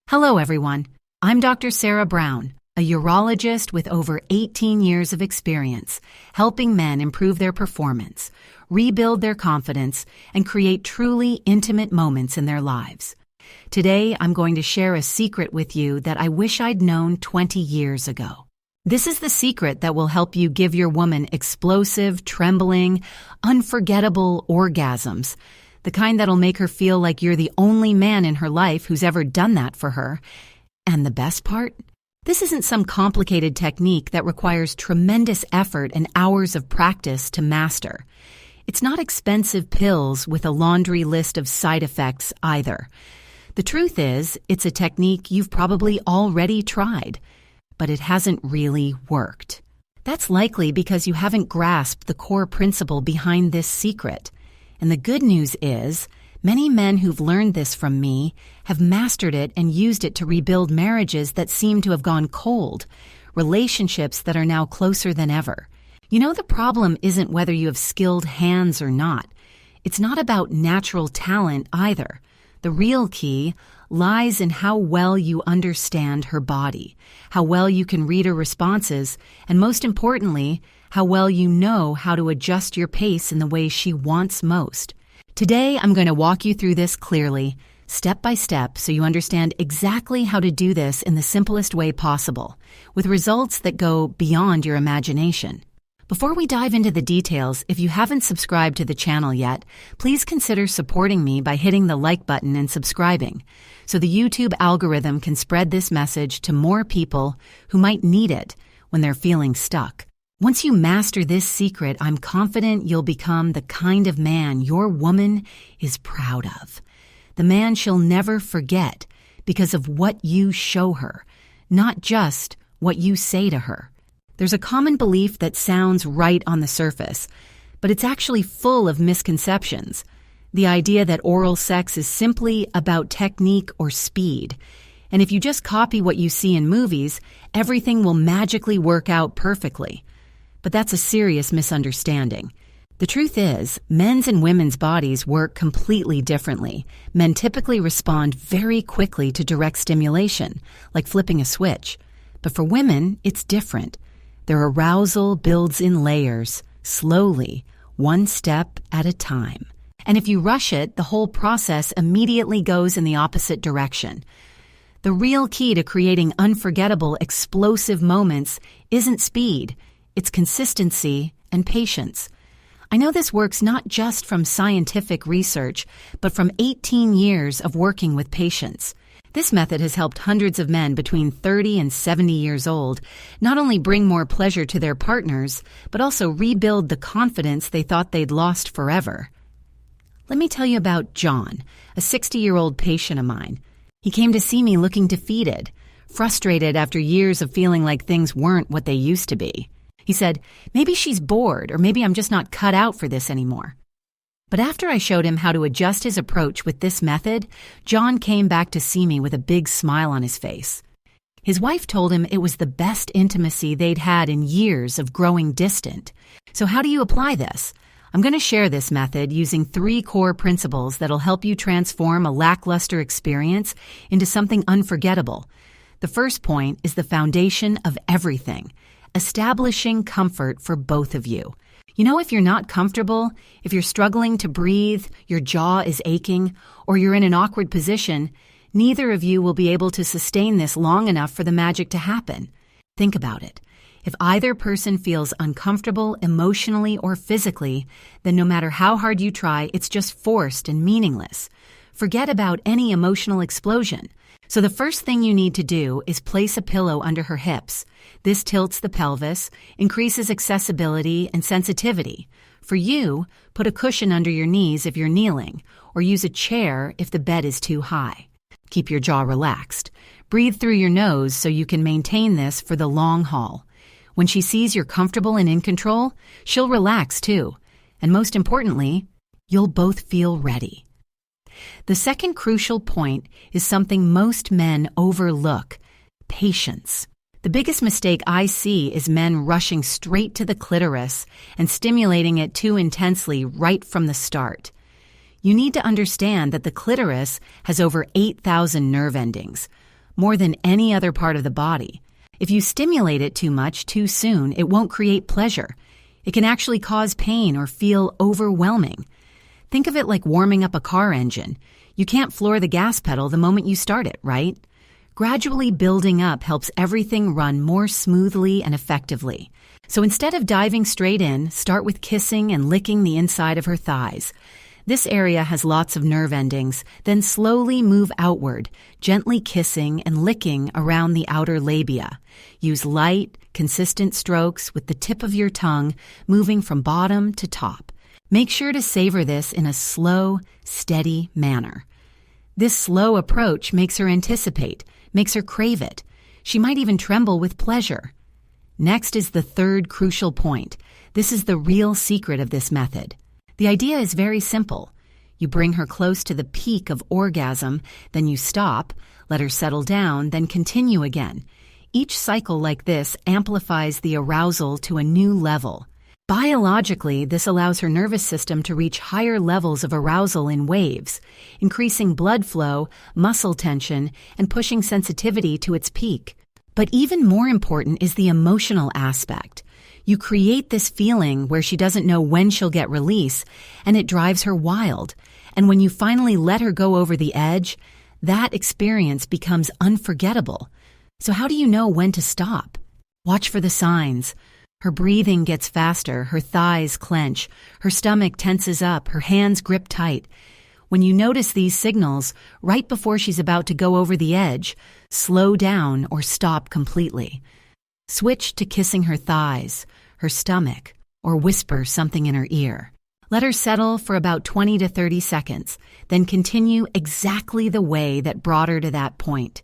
Hello, everyone. I'm Dr. Sarah Brown, a urologist with over 18 years of experience helping men improve their performance, rebuild their confidence, and create truly intimate moments in their lives. Today, I'm going to share a secret with you that I wish I'd known 20 years ago. This is the secret that will help you give your woman explosive, trembling, unforgettable orgasms, the kind that'll make her feel like you're the only man in her life who's ever done that for her. And the best part? This isn't some complicated technique that requires tremendous effort and hours of practice to master. It's not expensive pills with a laundry list of side effects either. The truth is, it's a technique you've probably already tried, but it hasn't really worked. That's likely because you haven't grasped the core principle behind this secret. And the good news is, many men who've learned this from me have mastered it and used it to rebuild marriages that seem to have gone cold, relationships that are now closer than ever. You know, the problem isn't whether you have skilled hands or not. It's not about natural talent either. The real key lies in how well you understand her body, how well you can read her responses, and most importantly, how well you know how to adjust your pace in the way she wants most. Today, I'm going to walk you through this clearly, step by step, so you understand exactly how to do this in the simplest way possible, with results that go beyond your imagination. Before we dive into the details, if you haven't subscribed to the channel yet, please consider supporting me by hitting the like button and subscribing, so the YouTube algorithm can spread this message to more people who might need it when they're feeling stuck. Once you master this secret, I'm confident you'll become the kind of man your woman is proud of. The man she'll never forget because of what you show her, not just what you say to her. There's a common belief that sounds right on the surface, but it's actually full of misconceptions. The idea that oral sex is simply about technique or speed. And if you just copy what you see in movies, everything will magically work out perfectly. But that's a serious misunderstanding. The truth is, men's and women's bodies work completely differently. Men typically respond very quickly to direct stimulation, like flipping a switch. But for women, it's different. Their arousal builds in layers, slowly, one step at a time. And if you rush it, the whole process immediately goes in the opposite direction. The real key to creating unforgettable, explosive moments isn't speed. It's consistency and patience. I know this works not just from scientific research, but from 18 years of working with patients. This method has helped hundreds of men between 30 and 70 years old not only bring more pleasure to their partners, but also rebuild the confidence they thought they'd lost forever. Let me tell you about John, a 60-year-old patient of mine. He came to see me looking defeated, frustrated after years of feeling like things weren't what they used to be. He said, maybe she's bored, or maybe I'm just not cut out for this anymore. But after I showed him how to adjust his approach with this method, John came back to see me with a big smile on his face. His wife told him it was the best intimacy they'd had in years of growing distant. So how do you apply this? I'm going to share this method using 3 core principles that'll help you transform a lackluster experience into something unforgettable. The first point is the foundation of everything. Establishing comfort for both of you. You know, if you're not comfortable, if you're struggling to breathe, your jaw is aching, or you're in an awkward position, neither of you will be able to sustain this long enough for the magic to happen. Think about it. If either person feels uncomfortable emotionally or physically, then no matter how hard you try, it's just forced and meaningless. Forget about any emotional explosion. So the first thing you need to do is place a pillow under her hips. This tilts the pelvis, increases accessibility and sensitivity. For you, put a cushion under your knees if you're kneeling, or use a chair if the bed is too high. Keep your jaw relaxed. Breathe through your nose so you can maintain this for the long haul. When she sees you're comfortable and in control, she'll relax too. And most importantly, you'll both feel ready. The second crucial point is something most men overlook: patience. The biggest mistake I see is men rushing straight to the clitoris and stimulating it too intensely right from the start. You need to understand that the clitoris has over 8,000 nerve endings. more than any other part of the body. If you stimulate it too much too soon, it won't create pleasure. It can actually cause pain or feel overwhelming. Think of it like warming up a car engine. You can't floor the gas pedal the moment you start it, right? Gradually building up helps everything run more smoothly and effectively. So instead of diving straight in, start with kissing and licking the inside of her thighs. This area has lots of nerve endings, then slowly move outward, gently kissing and licking around the outer labia. Use light, consistent strokes with the tip of your tongue moving from bottom to top. Make sure to savor this in a slow, steady manner. This slow approach makes her anticipate, makes her crave it. She might even tremble with pleasure. Next is the third crucial point. This is the real secret of this method. The idea is very simple. You bring her close to the peak of orgasm, then you stop, let her settle down, then continue again. Each cycle like this amplifies the arousal to a new level. Biologically, this allows her nervous system to reach higher levels of arousal in waves, increasing blood flow, muscle tension, and pushing sensitivity to its peak. But even more important is the emotional aspect. You create this feeling where she doesn't know when she'll get release, and it drives her wild. And when you finally let her go over the edge, that experience becomes unforgettable. So how do you know when to stop? Watch for the signs. Her breathing gets faster, her thighs clench, her stomach tenses up, her hands grip tight. When you notice these signals, right before she's about to go over the edge, slow down or stop completely. Switch to kissing her thighs, her stomach, or whisper something in her ear. Let her settle for about 20 to 30 seconds, then continue exactly the way that brought her to that point.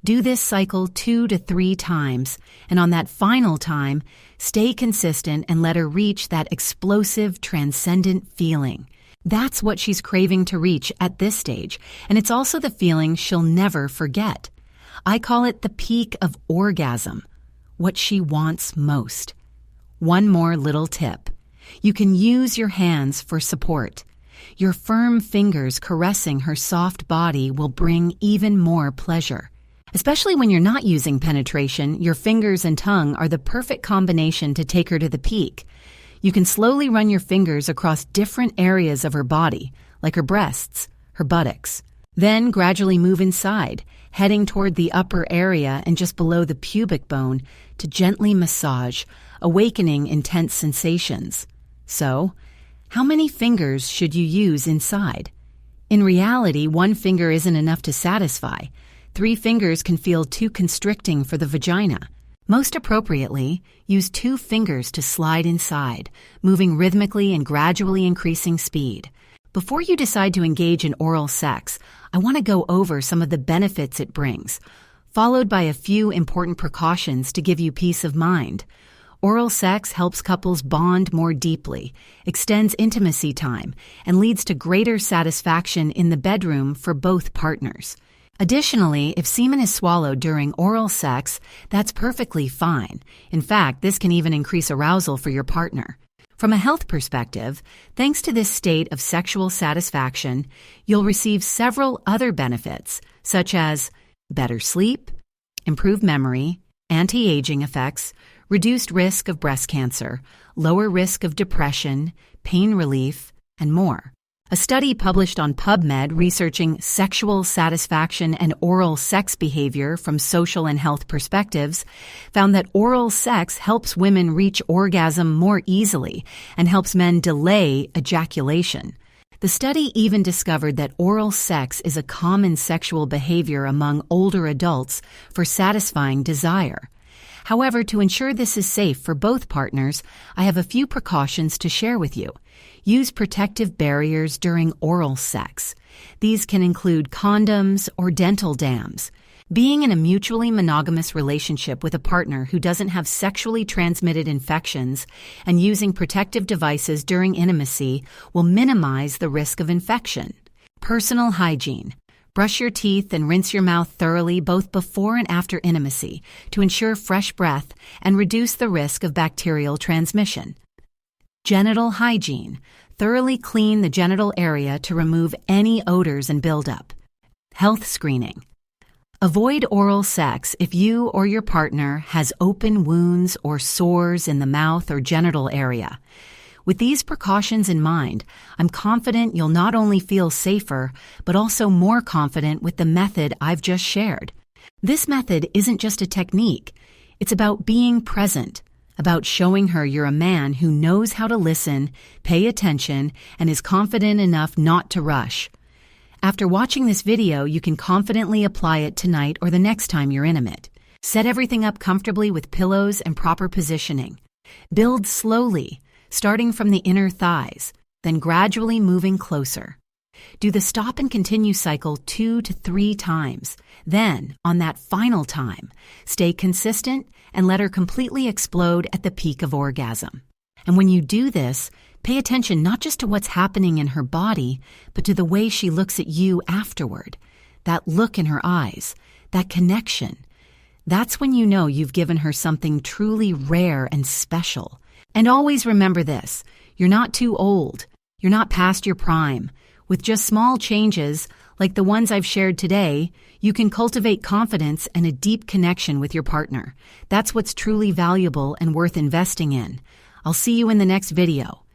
Do this cycle 2 to 3 times, and on that final time, stay consistent and let her reach that explosive, transcendent feeling. That's what she's craving to reach at this stage, and it's also the feeling she'll never forget. I call it the peak of orgasm, what she wants most. One more little tip. You can use your hands for support. Your firm fingers caressing her soft body will bring even more pleasure. Especially when you're not using penetration, your fingers and tongue are the perfect combination to take her to the peak. You can slowly run your fingers across different areas of her body, like her breasts, her buttocks. Then gradually move inside, heading toward the upper area and just below the pubic bone to gently massage, awakening intense sensations. So, how many fingers should you use inside? In reality, one finger isn't enough to satisfy. 3 fingers can feel too constricting for the vagina. Most appropriately, use 2 fingers to slide inside, moving rhythmically and gradually increasing speed. Before you decide to engage in oral sex, I want to go over some of the benefits it brings, followed by a few important precautions to give you peace of mind. Oral sex helps couples bond more deeply, extends intimacy time, and leads to greater satisfaction in the bedroom for both partners. Additionally, if semen is swallowed during oral sex, that's perfectly fine. In fact, this can even increase arousal for your partner. From a health perspective, thanks to this state of sexual satisfaction, you'll receive several other benefits, such as better sleep, improved memory, anti-aging effects, reduced risk of breast cancer, lower risk of depression, pain relief, and more. A study published on PubMed researching sexual satisfaction and oral sex behavior from social and health perspectives found that oral sex helps women reach orgasm more easily and helps men delay ejaculation. The study even discovered that oral sex is a common sexual behavior among older adults for satisfying desire. However, to ensure this is safe for both partners, I have a few precautions to share with you. Use protective barriers during oral sex. These can include condoms or dental dams. Being in a mutually monogamous relationship with a partner who doesn't have sexually transmitted infections and using protective devices during intimacy will minimize the risk of infection. Personal hygiene. Brush your teeth and rinse your mouth thoroughly both before and after intimacy to ensure fresh breath and reduce the risk of bacterial transmission. Genital hygiene. Thoroughly clean the genital area to remove any odors and buildup. Health screening. Avoid oral sex if you or your partner has open wounds or sores in the mouth or genital area. With these precautions in mind, I'm confident you'll not only feel safer, but also more confident with the method I've just shared. This method isn't just a technique. It's about being present, about showing her you're a man who knows how to listen, pay attention, and is confident enough not to rush. After watching this video, you can confidently apply it tonight or the next time you're intimate. Set everything up comfortably with pillows and proper positioning. Build slowly, starting from the inner thighs, then gradually moving closer. Do the stop and continue cycle 2 to 3 times. Then, on that final time, stay consistent and let her completely explode at the peak of orgasm. And when you do this, pay attention not just to what's happening in her body, but to the way she looks at you afterward. That look in her eyes, that connection. That's when you know you've given her something truly rare and special. And always remember this, you're not too old. You're not past your prime. With just small changes, like the ones I've shared today, you can cultivate confidence and a deep connection with your partner. That's what's truly valuable and worth investing in. I'll see you in the next video.